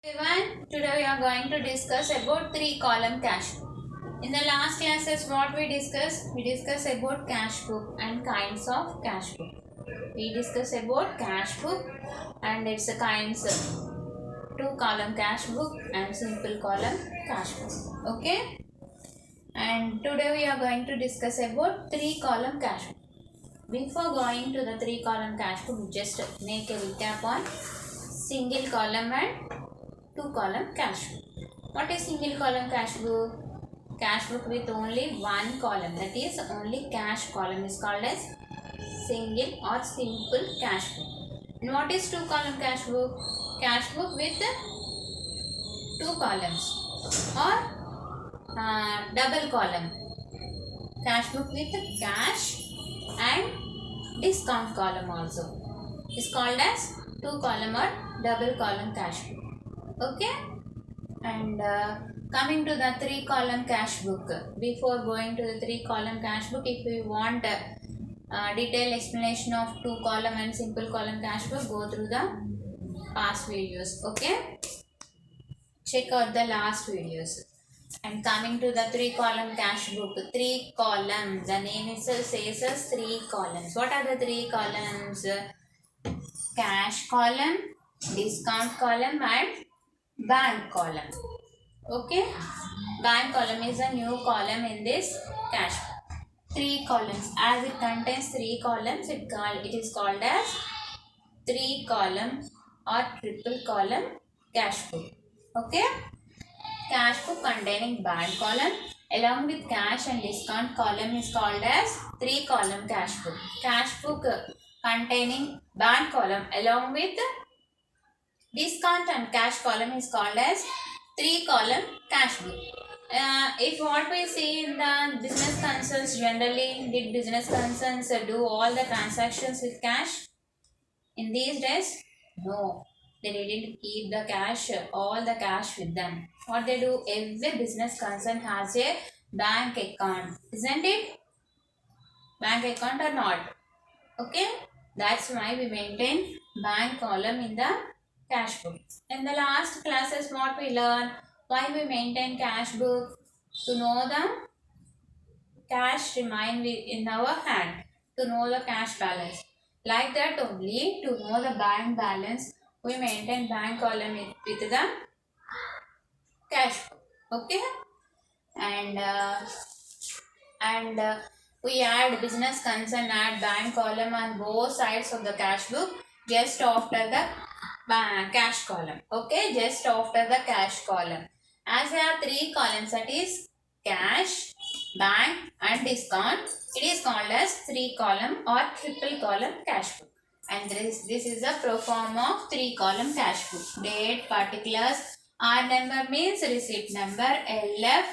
Everyone, today we are going to discuss about three column cash book. In the last classes, what we discussed? We discussed about cash book and kinds of cash book. We discussed about cash book and its kinds, two column cash book and simple column cash book. Okay, and today we are going to discuss about three column cash book. Before going to the three column cash book, just make a recap on single column and two column cash book. What is single column cash book? Cash book with only one column, that is only cash column, is called as single or simple cash book. And what is two column cash book? Cash book with two columns or double column. Cash book with cash and discount column also is called as two column or double column cash book. Okay, and coming to the three column cash book. Before going to the three column cash book, if you want detailed explanation of two column and simple column cash book, go through the past videos. Okay, check out the last videos. And coming to the three column cash book, three columns, the name itself says us three columns. What are the three columns? Cash column, discount column and bank column. Okay, bank column is a new column in this cash book. Three columns, as it contains three columns, it is called as three column or triple column cash book. Okay, cash book containing bank column along with cash and discount column is called as three column cash book. Cash book containing bank column along with discount and cash column is called as three column cash book. If what we see in the business concerns, generally did business concerns do all the transactions with cash in these days? No, they didn't keep the cash, all the cash with them. What they do, every business concern has a bank account, isn't it? Bank account or not? Okay, that's why we maintain bank column in the cash book. In the last classes, what we learned, why we maintain cash book, to know the cash remain in our hand, to know the cash balance. Like that only, to know the bank balance, we maintain bank column with the cash book. Okay, and we add business concern, add bank column on both sides of the cash book just after the cash column. Okay, just after the cash column. As there are three columns, that is cash, bank and discount, it is called as three column or triple column cash book. And this is a pro form of three column cash book. Date, particulars, R number means receipt number, LF,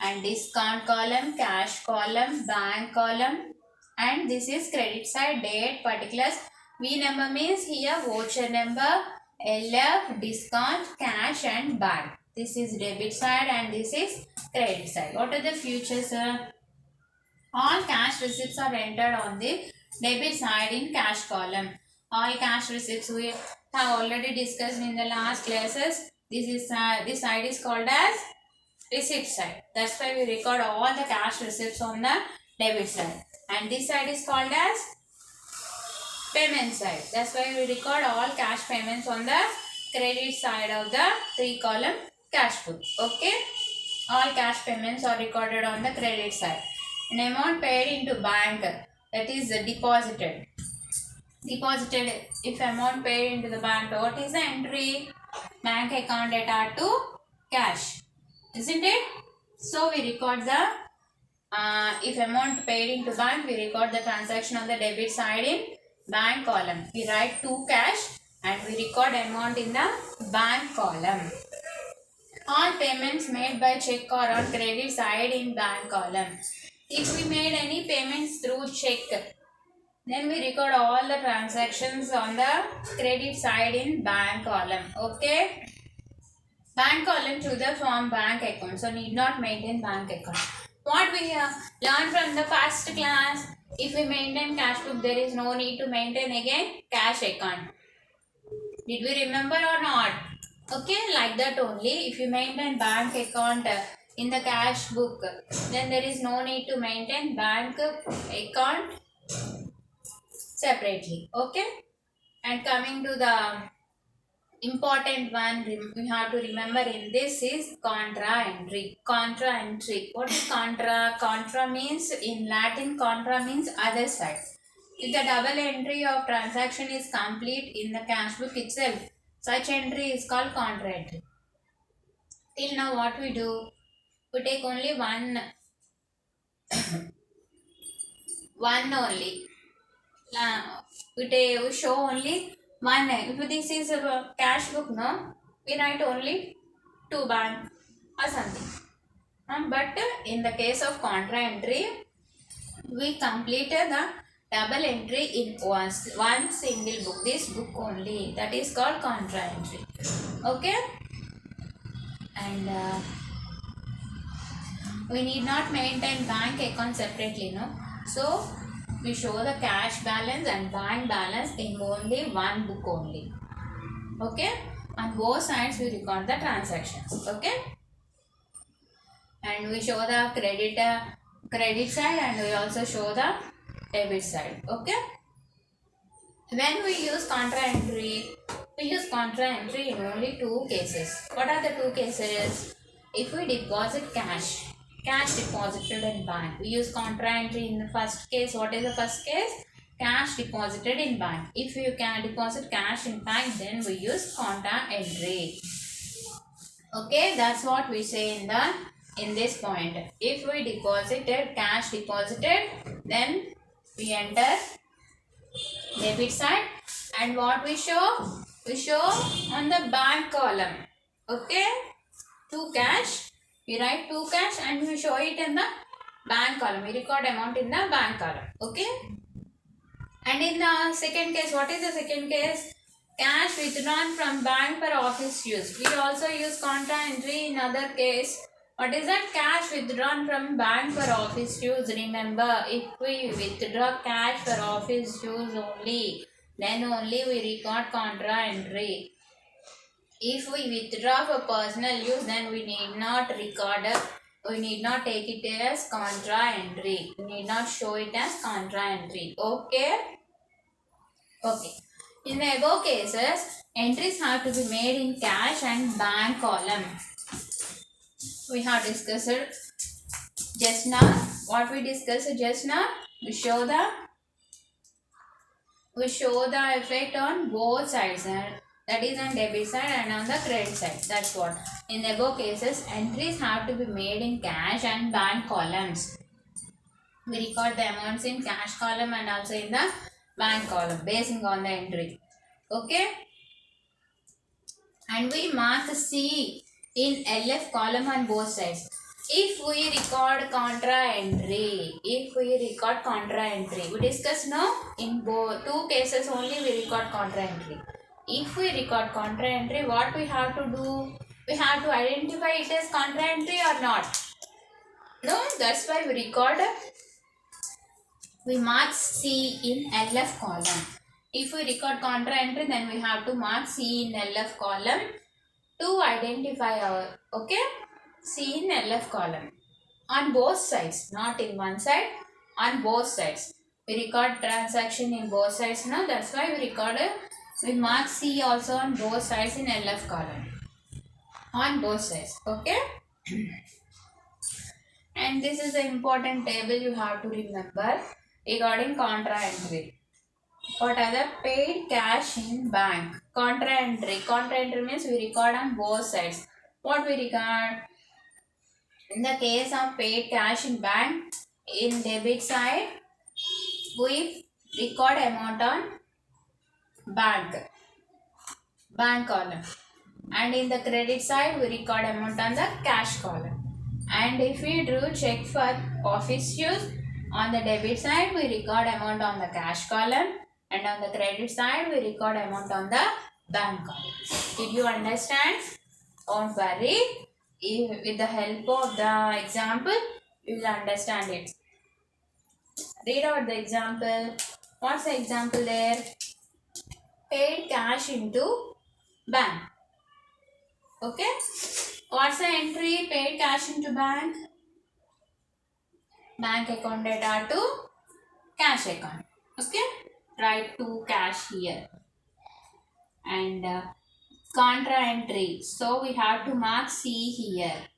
and discount column, cash column, bank column, and this is credit side, date, particulars. V number means here voucher number, LF, discount, cash and bank. This is debit side and this is credit side. What are the features? All cash receipts are entered on the debit side in cash column. All cash receipts we have already discussed in the last classes. This side is called as receipt side. That's why we record all the cash receipts on the debit side. And this side is called as payment side. That's why we record all cash payments on the credit side of the three column cash book. Okay, all cash payments are recorded on the credit side. An amount paid into bank, that is deposited. If amount paid into the bank, what is the entry? Bank account data to cash, isn't it? So we record the if amount paid into bank, we record the transaction on the debit side in bank column. We write to cash and we record amount in the bank column. All payments made by check or on credit side in bank column. If we made any payments through check, then we record all the transactions on the credit side in bank column. Okay, bank column to the form bank account, so need not maintain bank account. What we learned from the first class, if we maintain cash book, there is no need to maintain again cash account. Did we remember or not? Okay, like that only. If you maintain bank account in the cash book, then there is no need to maintain bank account separately. Okay, and coming to the important one we have to remember in this is contra entry. Contra entry. What is contra? Contra means in Latin, contra means other side. If the double entry of transaction is complete in the cash book itself, such entry is called contra entry. Till now, what we do? We take only one only. We show only one. If this is a cash book, no, we write only two bank or something. But in the case of contra entry, we completed the double entry in one single book. This book only. That is called contra entry. Okay, and we need not maintain bank account separately, no. So we show the cash balance and bank balance in only one book only. Okay, on both sides we record the transactions. Okay, and we show the credit side and we also show the debit side. Okay, when we use contra entry, we use contra entry in only two cases. What are the two cases? If we deposit cash deposited in bank, we use contra entry in the first case. What is the first case? Cash deposited in bank. If you can deposit cash in bank, then we use contra entry. Okay, that's what we say in this point. If we deposited cash deposited, then we enter debit side, and what we show on the bank column. Okay, two cash, we write two cash and we show it in the bank column. We record amount in the bank column. Okay, and in the second case, what is the second case? Cash withdrawn from bank for office use. We also use contra entry in other case. What is that? Cash withdrawn from bank for office use. Remember, if we withdraw cash for office use only, then only we record contra entry. If we withdraw for personal use, then we need not record it. We need not take it as contra entry. We need not show it as contra entry. Okay? Okay. In the above cases, entries have to be made in cash and bank column. We have discussed it just now. What we discussed just now, we show the effect on both sides, and that is on debit side and on the credit side. That's what. In the above cases, entries have to be made in cash and bank columns. We record the amounts in cash column and also in the bank column basing on the entry. Okay, and we mark C in LF column on both sides. If we record contra entry, we discuss now in both two cases only we record contra entry. If we record contra entry, what we have to do? We have to identify it as contra entry or not. No, that's why we record. We mark C in LF column. If we record contra entry, then we have to mark C in LF column to identify our, okay, C in LF column on both sides, not in one side, on both sides. We record transaction in both sides now. That's why we mark C also on both sides in LF column, on both sides. Okay. And this is an important table you have to remember regarding contra entry. What are the paid cash in bank? Contra entry. Contra entry means we record on both sides. What we record? In the case of paid cash in bank, in debit side, we record amount on bank column. And in the credit side, we record amount on the cash column. And if we do check for office use, on the debit side, we record amount on the cash column. And on the credit side, we record amount on the bank column. Did you understand? Don't worry. With the help of the example, you will understand it. Read out the example. What's the example there? Paid cash into bank. Okay. What's the entry? Paid cash into bank. Bank account data to cash account. Okay. Write to cash here. And contra entry. So we have to mark C here.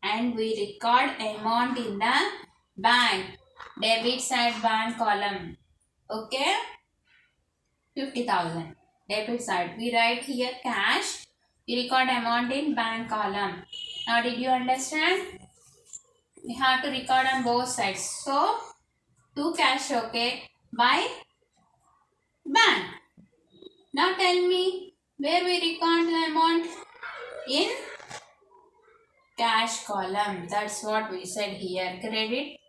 And we record amount in the bank. Debit side bank column. Okay. 50,000. Debit side. We write here cash. We record amount in bank column. Now did you understand? We have to record on both sides. So to cash, okay, by bank. Now tell me where we record the amount in cash column. That's what we said here. Credit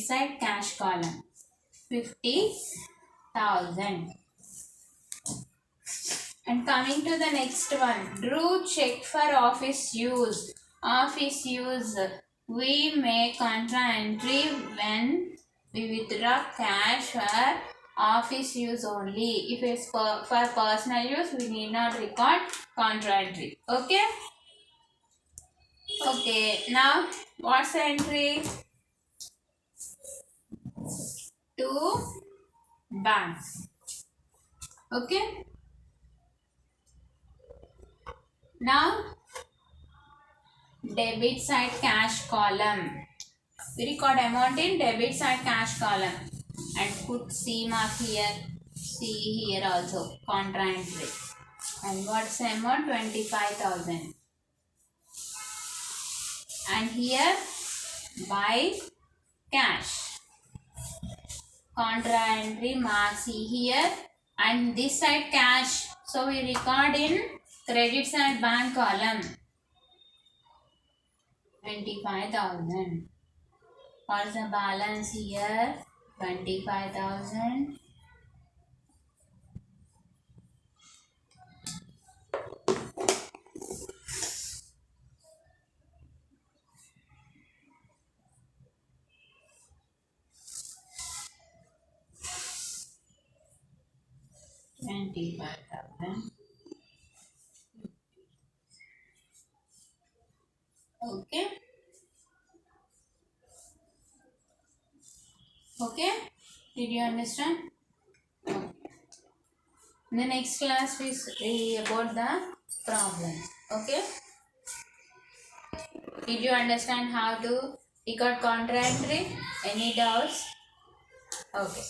side cash column. 50,000. And coming to the next one, drew check for office use. Office use, we make contra entry when we withdraw cash for office use only. If it's for personal use, we need not record contra entry. Okay? Okay, now what's the entry? To bank. Okay? Now, debit side cash column. We record amount in debit side cash column and put C mark here, C here also, contra entry. And what's the amount? 25,000. And here, by cash. Contra entry mark C here. And this side cash. So we record in credit side bank column. 25,000. What's the balance here? 25,000. Okay. Okay. Did you understand? Okay. In the next class we see about the problems. Okay. Did you understand how to record contra entry? Any doubts? Okay.